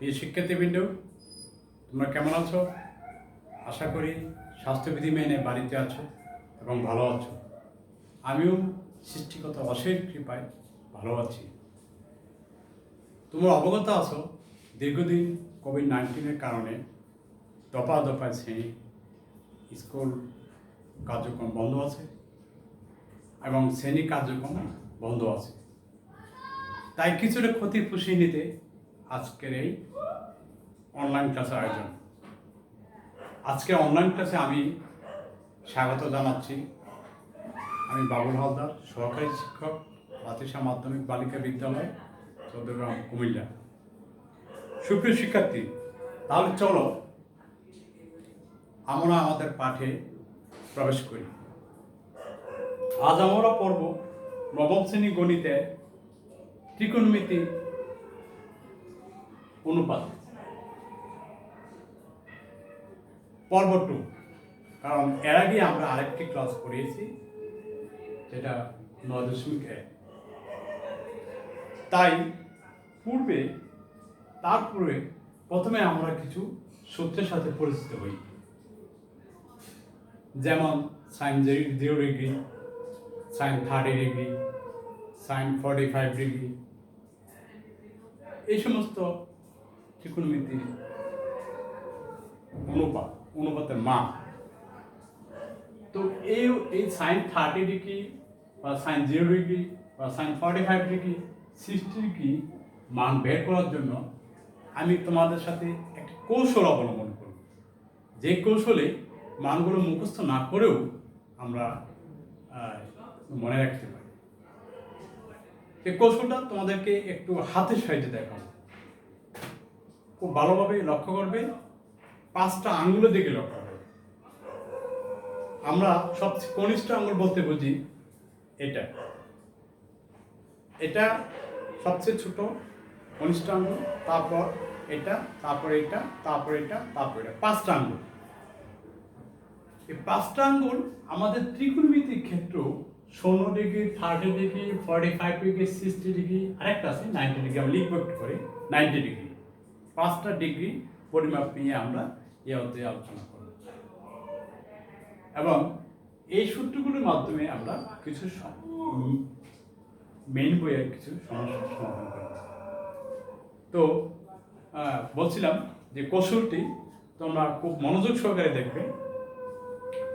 প্রিয় শিক্ষার্থীবৃন্দ, তোমরা কেমন আছো? আশা করি স্বাস্থ্যবিধি মেনে বাড়িতে আছো এবং ভালো আছো। আমিও সৃষ্টিকর্তা অশেষ কৃপায় ভালো আছি। তোমরা অবগত আছো, দীর্ঘদিন কোভিড-19 কারণে দফায় দফায় শ্রেণী স্কুল কার্যক্রম বন্ধ আছে এবং শ্রেণী কার্যক্রম বন্ধ আছে। তাই কিছুটা ক্ষতি পুষিয়ে নিতে আজকের এই অনলাইন ক্লাসের আয়োজন। আজকে অনলাইন ক্লাসে আমি স্বাগত জানাচ্ছি। আমি বাবুল হালদার, সহকারী শিক্ষক, লাতিশা মাধ্যমিক বালিকা বিদ্যালয়, চৌদ্দগ্রাম, কুমিল্লা। সুপ্রিয় শিক্ষার্থী, তাহলে চলো আমরা আমাদের পাঠে প্রবেশ করি। আজ আমরা পড়ব নবম শ্রেণী গণিতে ত্রিকোণমিতি অনুপাত পর্ব 2। কারণ এর আগে আমরা আরেকটি ক্লাস করিয়েছি, যেটা 9.1। তাই তারপরে প্রথমে আমরা কিছু সূত্রের সাথে পরিচিত হই, যেমন sine 0 degree, sine 30 degree, sine 45 degree, এই সমস্ত ত্রিকোণমিতির অনুপাতের মান। তো এই সাইন 30 ডিগ্রি বা সাইন 0 ডিগ্রি বা সাইন 45 ডিগ্রি 60 ডিগ্রি মান বের করার জন্য আমি তোমাদের সাথে একটা কৌশল অবলম্বন করব, যে কৌশলে মানগুলো মুখস্থ না করেও আমরা মনে রাখতে পারি। এই কৌশলটা তোমাদেরকে একটু হাতের সাহায্যে দেখাবো। খুব ভালোভাবে লক্ষ্য করবে, 5টা আঙ্গুলের দিকে লক্ষ্য করবে। আমরা সবচেয়ে কনিষ্ঠ আঙ্গুল বলতে বুঝি এটা সবচেয়ে ছোট কনিষ্ঠ আঙ্গুল, তারপর এটা, তারপর এটা, তারপর এটা, তারপর এটা, 5টা আঙ্গুল। এই 5টা আঙ্গুল আমাদের ত্রিকোণমিতির ক্ষেত্রেও 16 ডিগ্রি, 30 ডিগ্রি, 45 ডিগ্রি, 60 ডিগ্রি, আরেকটা আছে 90 ডিগ্রি। আমরা লিখব একটু করে 90 ডিগ্রি। 5টা ডিগ্রি পরিমাপ নিয়ে আমরা এই অধ্যায়ে আলোচনা করব এবং এই সূত্রগুলোর মাধ্যমে আমরা কিছু মেইন বইয়ের কিছু সমস্যার সমাধান করব। তো বলছিলাম যে কৌশলটি তোমরা খুব মনোযোগ সহকারে দেখবে।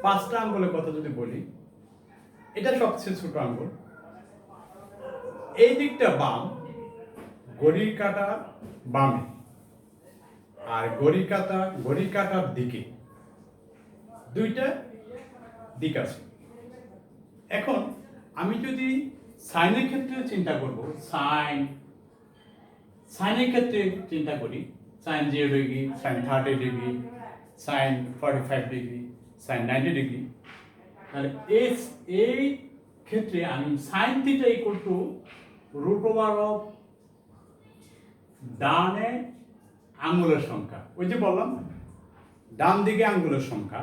5টা আঙ্গুলের কথা যদি বলি, এটা সবচেয়ে ছোট আঙ্গুল। এই দিকটা বাম, ঘড়ির কাঁটার বামে, আর ঘড়ির কাঁটার দিকে 2টা দিক আছে। এখন আমি যদি সাইনের ক্ষেত্রে চিন্তা করব, সাইনের ক্ষেত্রে চিন্তা করি, sine 0 degree, sine 30 degree, sine 45 degree, sine 90 degree, তাহলে এই ক্ষেত্রে আমি সাইন থিটা ইকুয়াল টু √, ডানে আঙ্গুলের সংখ্যা, ওই যে বললাম ডান দিকে আঙ্গুলের সংখ্যা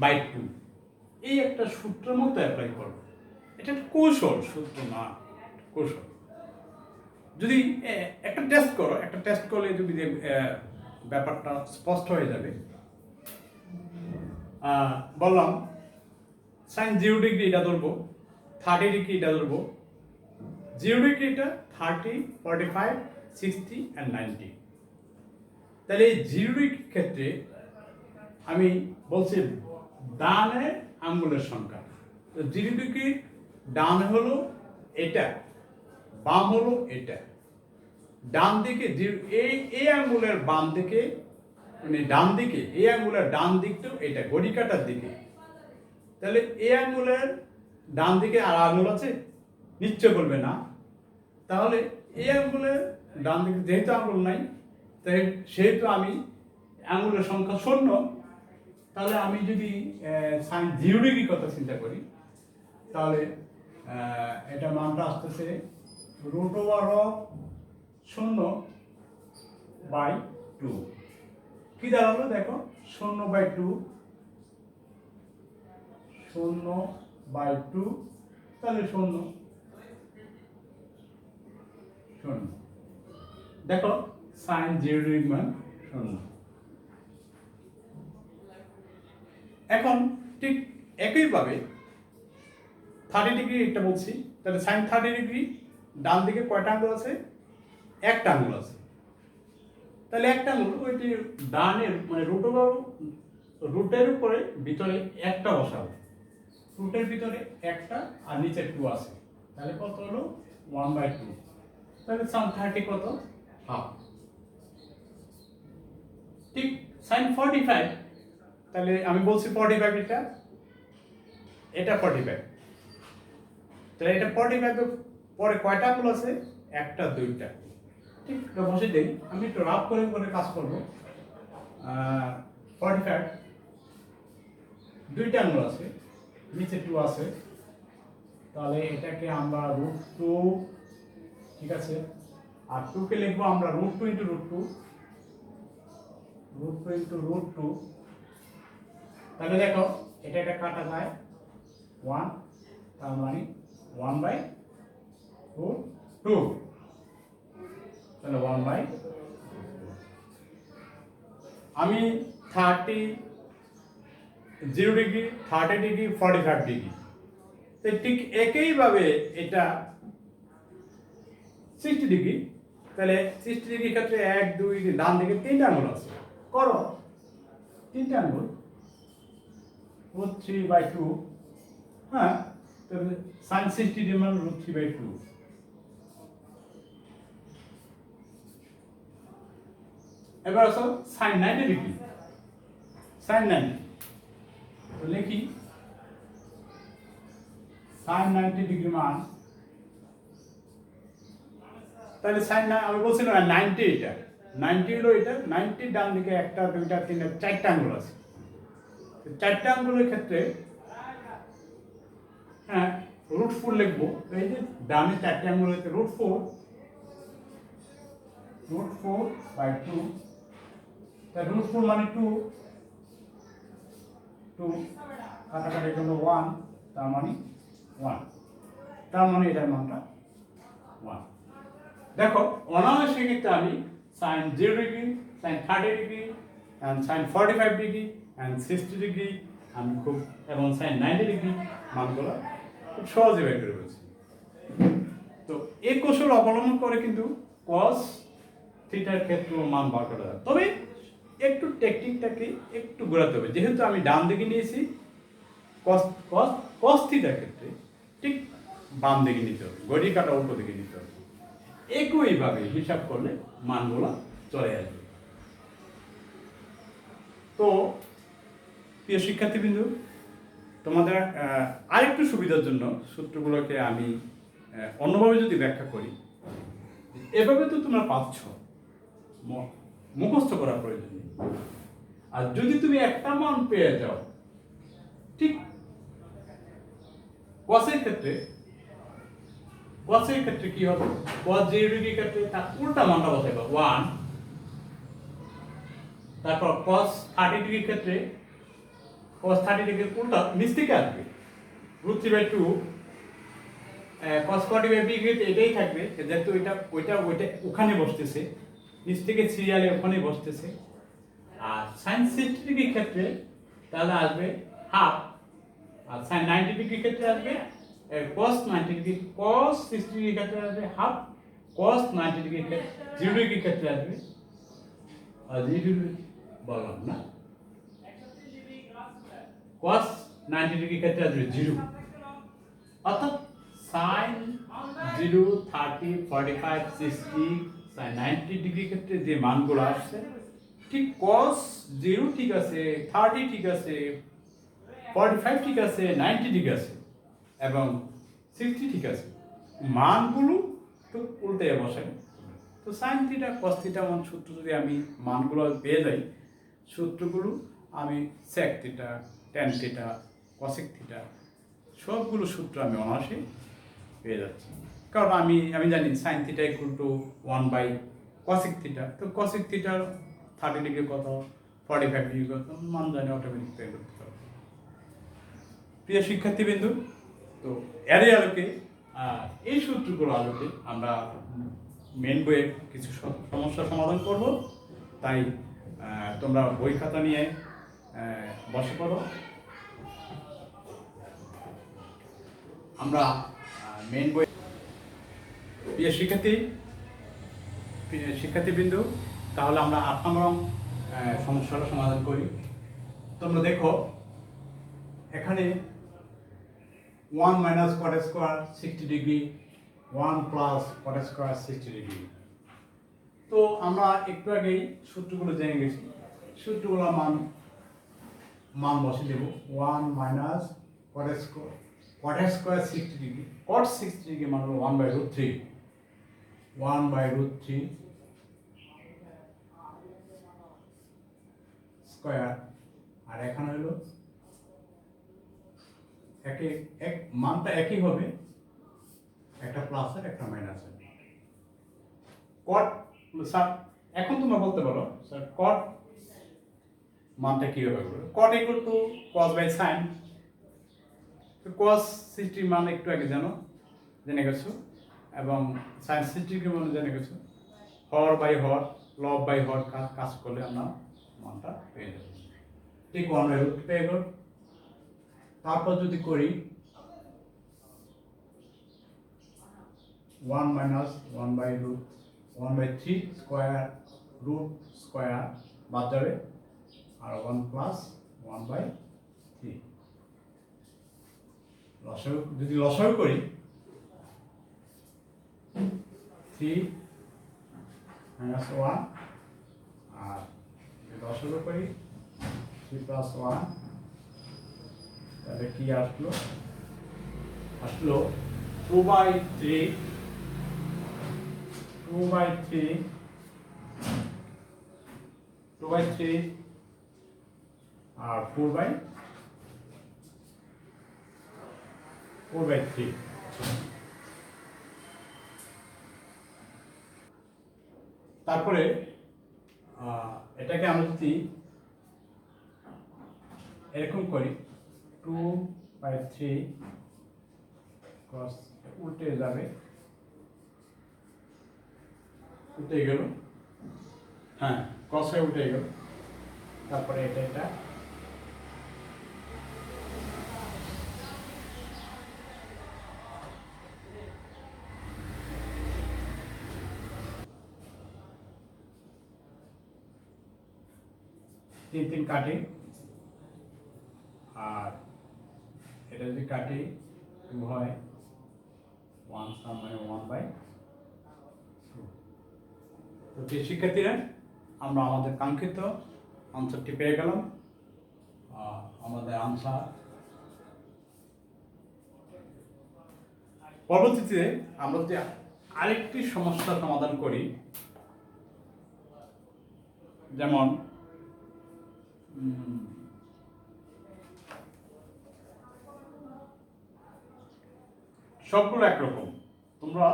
বাই 2, এই একটা সূত্রের মতো অ্যাপ্লাই করব। এটা একটা কৌশল, সূত্র না, কৌশল। যদি একটা টেস্ট করলে যদি ব্যাপারটা স্পষ্ট হয়ে যাবে। বললাম সাইন 0 ডিগ্রি এটা ধরবো, 30 ডিগ্রি এটা ধরবো। 0 ডিগ্রি এটা 30, 45, 60 and 90। তাহলে এই 0 ডিগ্রির ক্ষেত্রে আমি বলছি ডানে আঙ্গুলের সংখ্যা। তো 0 ডিগ্রি ডান হলো এটা, বাম হলো এটা। ডান দিকে এই আঙ্গুলের বাম দিকে, মানে ডান দিকে, এই আঙ্গুলের ডান দিকটাও এটা ঘড়ি কাঁটার দিকে। তাহলে এই আঙ্গুলের ডান দিকে আর আঙ্গুল আছে? নিশ্চয় বলবে না। তাহলে এই আঙ্গুলের ডান দিকে যেহেতু আঙ্গুল নাই, তাই সেহেতু আমি আঙ্গুলের সংখ্যা 0। তাহলে আমি যদি সাইন 0 ডিগ্রি কথা চিন্তা করি, তাহলে এটা মানটা আসতেছে √0/2। কি দাঁড়ালো দেখো, 0/2, 0/2, তাহলে 0। দেখো সাইন 0 ডিগ্রি মান 0। এখন ঠিক একইভাবে 30 ডিগ্রি এটা বলছি, তাহলে সাইন 30 ডিগ্রি ডান দিকে কয়টা আঙ্গুল আছে? একটা আঙ্গুল আছে। তাহলে একটা আঙ্গুল ওইটি ডানের মানে রুটের উপরে ভিতরে একটা বসাবো, রুটের ভিতরে একটা আর নিচে 2 আছে, তাহলে কত হলো 1/2। তাহলে সাইন 30 কত? হাফ। ঠিক সাইন 45, তাহলে আমি বলছি 45 এটা 45, তাহলে এটা 45 এর পরে কয়টা আঙ্গুল আছে? একটা দুইটা। ঠিক এটা বসে দেই, আমি একটু রাফ করে করে কাজ করব। 45 দুইটা আঙ্গুল আছে, নিচে 2 আছে, তাহলে এটাকে আমরা √2, ঠিক আছে, আর 2 কে লিখবো আমরা √2 × √2, √2 × √2। তাহলে দেখো এটা কাটা যায় 1, তার মানে 1/2, তাহলে 1/2। আমি 30, 0 ডিগ্রি, 30 ডিগ্রি, 45 ডিগ্রি, তো ঠিক একইভাবে এটা 60 ডিগ্রি, তাহলে 60 ডিগ্রির ক্ষেত্রে 1 2 ডান দিকে 3টা আঙ্গুল আছে, করো 3টা আঙ্গুল, √3/2। হ্যাঁ, তাহলে sin 60 ডিগ্রি মান √3/2। এবার আসো sin 90 ডিগ্রি, sin 90, তো লিখি sin 90 ডিগ্রি মান, তাহলে sin আমি বলছিলাম 90, এটা 90 হলো, এটা 90 ডান দিকে একটা দুইটা তিনটা চারটা আঙ্গুল আছে, চারটা আঙ্গুলের ক্ষেত্রে হ্যাঁ √4 লিখবো। এই যে ডানে চারটে আঙ্গুল হচ্ছে √4/2, তাই √4 মানে 2 কাটাকাটির জন্য 1, তার মানে 1, তার মানে এটার মানটা 1। দেখো অনায়াসে কিন্তু আমি sin 0 degree, sin 30 degree, and sin 45 degree and 60 degree আমি খুব, এবং sin 90 ডিগ্রি মানগুলো খুব সহজে বের করে বলছি। তো এই কৌশল অবলম্বন করে কিন্তু cos থিটার ক্ষেত্রে মান বার করা যায়, তবে একটু টেকনিকটাকে একটু ঘোরাতে হবে, যেহেতু আমি ডান দিকে নিয়েছি cos থিটার ক্ষেত্রে ঠিক বাম দিকে নিতে হবে, ঘড়ি কাটা উল্টো দিকে নিতে হবে, একইভাবে হিসাব করলে মানগুলো চলে আসবে। তো প্রিয় শিক্ষার্থীবৃন্দ, তোমাদের আরেকটু সুবিধার জন্য সূত্রগুলোকে আমি অন্যভাবে যদি ব্যাখ্যা করি, এভাবে তো তোমরা পাচ্ছ, মুখস্থ করার প্রয়োজন নেই। আর যদি তুমি একটা মান পেয়ে যাও, ঠিক cos-এর ক্ষেত্রে কি হবে? cos 0 ডিগ্রির ক্ষেত্রে তার উল্টা মানটা বসাইবা 1, তারপর cos 30 ডিগ্রির ক্ষেত্রে cos 30 ডিগ্রির উল্টা নিচ থেকে আসবে √3/2, cos 45 ডিগ্রিতে এটাই থাকবে, যেহেতু ওইটা ওখানে বসতেছে, নিচ থেকে সিরিয়ালে ওখানে বসতেছে। আর sin 60 ডিগ্রির ক্ষেত্রে তাহলে আসবে হাফ, আর sin 90 ডিগ্রির ক্ষেত্রে আসবে cos 90 ডিগ্রি, cos 60 ডিগ্রির ক্ষেত্রে আসবে হাফ, cos 90 ডিগ্রির ক্ষেত্রে 0 ডিগ্রির ক্ষেত্রে আসবে, আর 0 ডিগ্রি বললাম না, cos 90 ডিগ্রির ক্ষেত্রে আসবে 0। অর্থাৎ sin 0, 30, 45, 60, sin 90 ডিগ্রির ক্ষেত্রে যে মানগুলো আসছে, ঠিক cos 0 ঠিক আছে, 30 ঠিক আছে, 45 ঠিক আছে, 90 ঠিক আছে এবং 60 ঠিক আছে, মানগুলো তো উল্টে বসাই। তো sin থিটা cos থিটা মান সূত্র যদি আমি মানগুলো পেয়ে যাই, সূত্রগুলো আমি sec theta, tan theta, cosec theta সবগুলো সূত্র আমি অনায়াসে পেয়ে যাচ্ছি, কারণ আমি জানি sin থিটা = 1/cosec থিটা, তো cosec থিটার 30 ডিগ্রি কত, 45 ডিগ্রি কত, মান জানি অটোমেটিক পেয়ে করতে পারবো। প্রিয় শিক্ষার্থীবৃন্দ, তো এর আলোকে এই সূত্রগুলো আলোকে আমরা মেন বইয়ের কিছু সমস্যার সমাধান করব, তাই তোমরা বই খাতা নিয়ে বসে পড়ো। আমরা মেন বই প্রিয় শিক্ষার্থীবৃন্দ, তাহলে আমরা 8 নম্বর সমস্যাটা সমাধান করি। তোমরা দেখো এখানে 1 minus cot square 60 degree, 1 plus cot square 60 degree. তো আমরা একটু আগেই সূত্রগুলো জেনে গেছি, সূত্রগুলো মান বসে দেব। 1 মাইনাস কট স্কোয়ার 60 ডিগ্রি, কট 60 ডিগ্রি মান হলো 1/√3, 1/√3 স্কোয়ার। আর এখানে হলো মানটা একই হবে, একটা প্লাস আর একটা মাইনাস। কট স্যার, এখন তোমরা বলতে পারো স্যার কট মানটা কি হবে? Cot equal to cos by sine. Cos 60 মান একটু আগে জেনে গেছো, এবং সাইন 60 মান জেনে গেছো। হর বাই হর, লব বাই হর কাজ করলে আমরা মানটা পেয়ে যাব। ঠিক 1/√3 পেয়ে গেল। তারপর যদি করি 1 মাইনাস 1/3 স্কোয়ার রুট স্কোয়ার বাদ যাবে, আর 1 প্লাস 1/3। যদি লসাগু করি 3 মাইনাস 1, আর লসাগু করি 3 প্লাস 1, তাহলে কি আসলো? 2/3 আর 4/3। তারপরে এটাকে আমরা যদি এরকম করি 2/3 cos, উল্টে যাবে, উল্টে গেল, হ্যাঁ cos হয়ে উল্টে গেল। তারপরে এটা 3 কাটি, আর এটা যদি কাটি 2 হয়, 1 মানে 1/2। তো শিক্ষার্থীরা, আমরা আমাদের কাঙ্ক্ষিত আনসারটি পেয়ে গেলাম। আমাদের আনসার। পরবর্তীতে আমরা যদি আরেকটি সমস্যা সমাধান করি, যেমন সবগুলো একরকম, তোমরা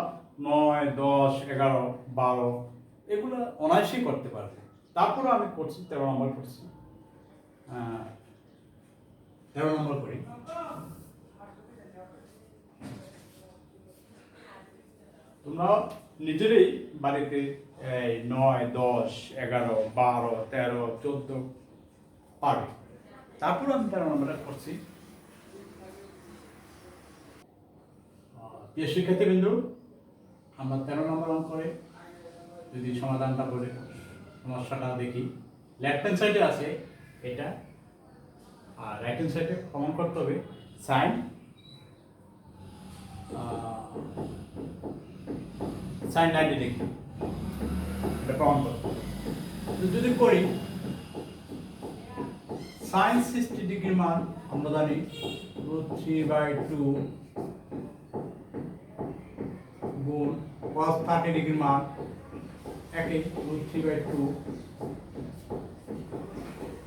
9, 10, 11, 12 এগুলো অনায়াসেই করতে পারবে। তারপরে আমি করছি 13 নম্বর করছি, 13 নম্বর করি। তোমরা নিজেরাই বাড়িতে 9, 10, 11, 12, 13, 14 পারবে। তারপরে আমি 13 নম্বরটা করছি। প্রিয় শিক্ষার্থীবৃন্দু, আমরা 13 নম্বর অঙ্কে যদি সমাধানটা বলে সমস্যাটা দেখি, লেফট হ্যান্ড সাইডে আছে এটা, আর রাইট হ্যান্ড সাইডে প্রমাণ করতে হবে সাইন 90 ডিগ্রি, এটা প্রমাণ করতে হবে। যদি করি সাইন 60 ডিগ্রির মান আমরা জানি √3/2 গুণ cos 30 ডিগ্রির মান একই √3/2,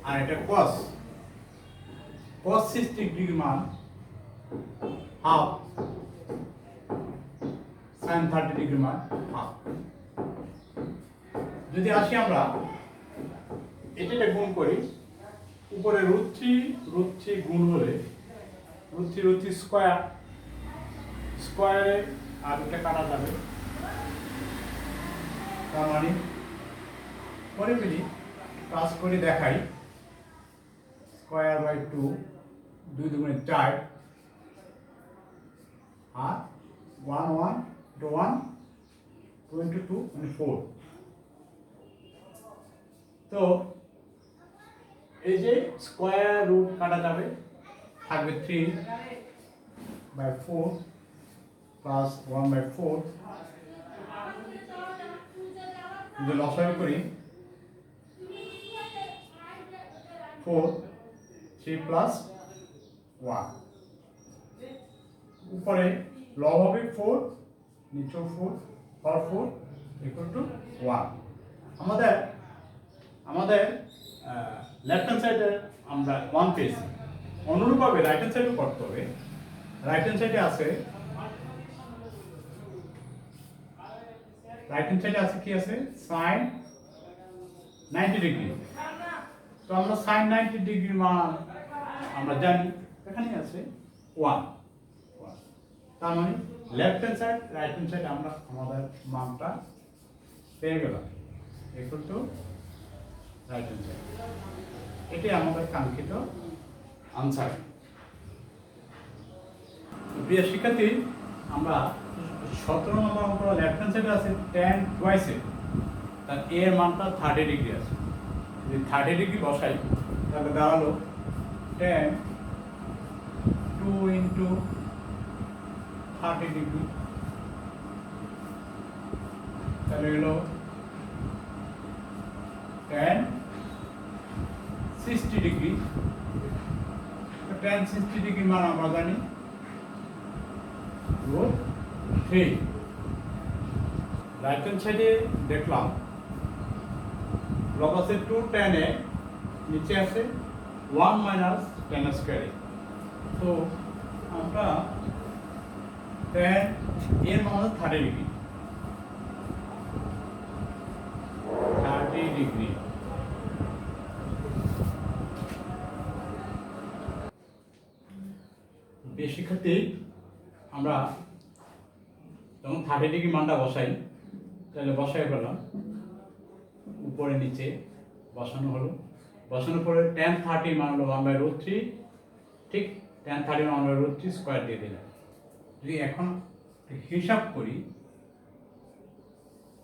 আর এটা cos 60 ডিগ্রির মান হাফ sin 30 ডিগ্রির মান হাফ। যদি আসি আমরা এটা গুণ করি, উপরে √3 গুণ হলে √3 স্কয়ারে, আর এটা কাটা যাবে, তার মানে পরে ফেলি, কাজ করে দেখাই। স্কোয়ার বাই 2, 2 দুগুণে 4, আর 1 1 to 1, 2 into 2 মানে 4। তো এই যে স্কোয়ার রুট কাটা যাবে, থাকবে 3 by 4 plus 1 by 4। যদি লসাগু করি 4, 3 plus 1, উপরে লব হবে 4, নিচেও 4, or 4 equal to 1। আমাদের লেফট হ্যান্ড সাইডে আমরা 1 পেয়েছি, অনুরূপভাবে রাইট হ্যান্ড সাইডও করতে হবে। রাইট হ্যান্ড সাইডে আছে কি আছে, sin 90 ডিগ্রি। তো আমরা sin 90 ডিগ্রির মান আমরা জানি, এখানে আছে 1। তার মানে left hand side right hand side আমরা আমাদের মানটা পেয়ে গেলাম, equal to right hand side. এটি আমাদের কাঙ্ক্ষিত আনসার। প্রিয় শিক্ষার্থী, আমরা 17 নম্বর অঙ্ক লেফট হ্যান্ড সাইডে আছে tan টুয়াইসে, তার এর মানটা 30 ডিগ্রি আছে। যদি 30 ডিগ্রি বসাই তাহলে দাঁড়ালো tan 2 into 30 ডিগ্রি, তাহলে হলো tan 60 ডিগ্রি। tan 60 ডিগ্রি মান আমরা জানি √3। রাইট হ্যান্ড সাইডে দেখলাম লব আছে 2 tan a, নিচে আছে 1 minus tan স্কয়ার। তো আমরা tan এর মান 30 ডিগ্রি, 30 ডিগ্রি। শিক্ষার্থী, আমরা যখন 30 ডিগ্রি মানটা বসাই, তাহলে বসাই পেলাম উপরে নিচে বসানো হলো। বসানোর পরে tan 30 মান হলো 1/√3, ঠিক tan 30 মান 1/√3 স্কয়ার দিয়ে দিলাম। যদি এখন হিসাব করি,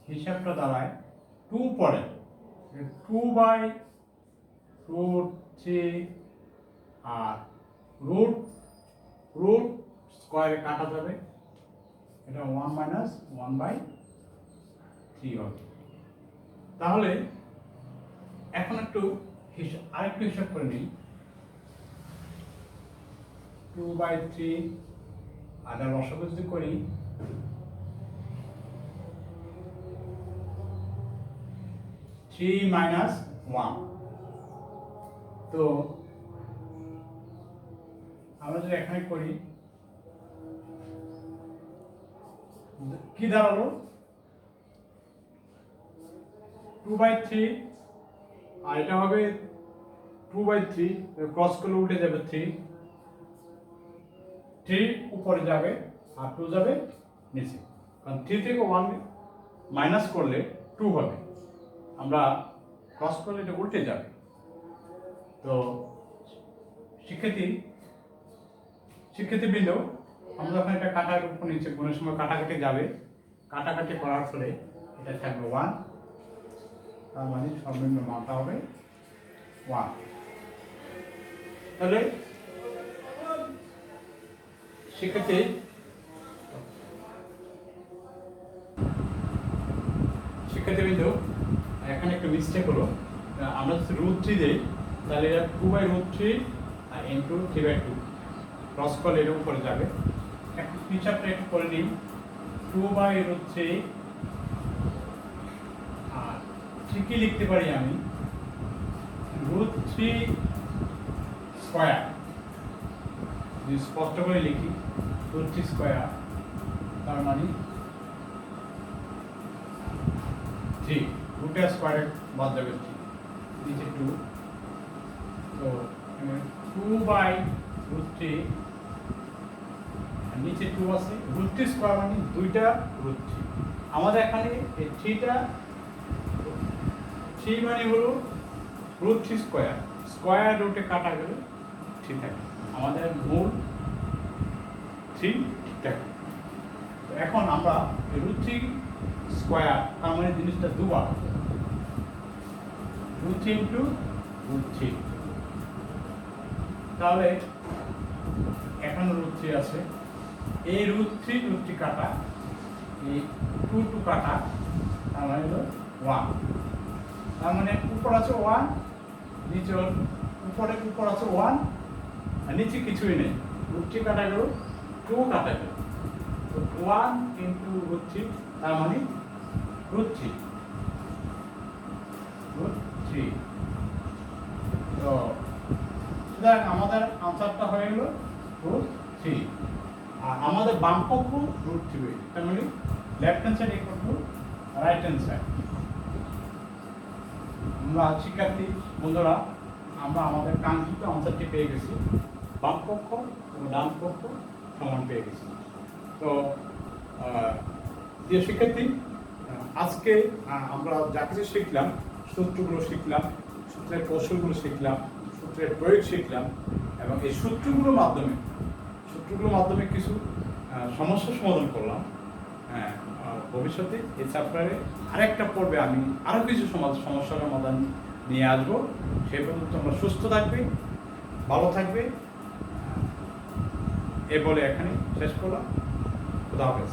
হিসাবটা দাঁড়ায় 2 পরে 2/√3 আর রুট স্কয়ারে কাটা যাবে, এটা 1 minus 1/3 হবে। তাহলে এখন আরেকটু হিসাব করে নিই। 2/3 আর লসাগু যদি করি 3 minus 1, তো আমরা যদি এখানে করি কি দাঁড়ালো, 2/3 আর এটা হবে 2/3, ক্রস করলে উল্টে যাবে 3 উপরে যাবে আর 2 যাবে নিচে, কারণ 3 থেকে 1 মাইনাস করলে 2 হবে, আমরা ক্রস করলে এটা উল্টে যাবে। তো শিক্ষার্থীবৃন্দ, আমরা যখন এটা কাটার উপর নিচে গুণের সময় কাটাকাটি যাবে, কাটাকাটি করার ফলে এটা থাকবে 1, তার মানে সর্বনিম্ন মানটা হবে 1। তাহলে শিক্ষার্থীবৃন্দ, এখানে একটা মিস্টেক হলো, আমরা যদি √3 দিই তাহলে এটা 2/√3 আর ইন্টু 3/2, ক্রস করলে এর উপরে যাবে। একটু হিসাবটা একটু করে নিই, 2/√3 আর ঠিকই লিখতে পারি আমি √3 স্কয়ার, যদি স্পষ্ট করে লিখি √3 স্কয়ার, তার মানে 3, রুটের স্কয়ারে বাদ যাবে 3, নিচে 2, তো 2/√3 নিচে 2 আছে, √3 স্কয়ার মানে দুইটা √3। আমাদের এখানে এই 3টা থ্রি মানে হলো রুট থ্রি স্কোয়ার, স্কোয়ার রুটে কাটা গেলে ঠিক থাকে, আমাদের মূল থ্রি ঠিক থাকে। তো এখন আমরা রুট থ্রি স্কোয়ার, তার মানে জিনিসটা দুবার, root three into root three, তাহলে এখানে রুট থ্রি আছে, এই রুট থ্রি কাটা, এই টু কাটা, তার মানে হলো ওয়ান, তার মানে উপর আছে ওয়ান, নিচে উপর আছে ওয়ান, আর নিচে কিছুই নেই, রুট থ্রি কাটা গেল, টু কাটা গেল, তো ওয়ান ইন্টু রুট থ্রি, তার মানে রুট থ্রি, তো সুতরাং আমাদের আনসারটা হয়ে গেল রুট থ্রি, আর আমাদের বাম পক্ষ রুট থ্রি, তার মানে left hand side equal to right hand side. আমরা শিক্ষার্থী বন্ধুরা, আমরা আমাদের কাঙ্ক্ষিত আনসারটি পেয়ে গেছি, বাম পক্ষ এবং ডান পক্ষ সমান পেয়ে গেছি। তো প্রিয় শিক্ষার্থী, আজকে আমরা যা কিছু শিখলাম, সূত্রগুলো শিখলাম, সূত্রের কৌশলগুলো শিখলাম, সূত্রের প্রয়োগ শিখলাম, এবং এই সূত্রগুলোর মাধ্যমে কিছু সমস্যার সমাধান করলাম। হ্যাঁ, ভবিষ্যতে এই চ্যাপ্টারে আরেকটা পর্বে আমি আরও কিছু সমস্যার সমাধান নিয়ে আসবো। সেই পর্যন্ত তোমরা সুস্থ থাকবে, ভালো থাকবে, এ বলে এখানে শেষ করলাম। খুদা হাফেজ।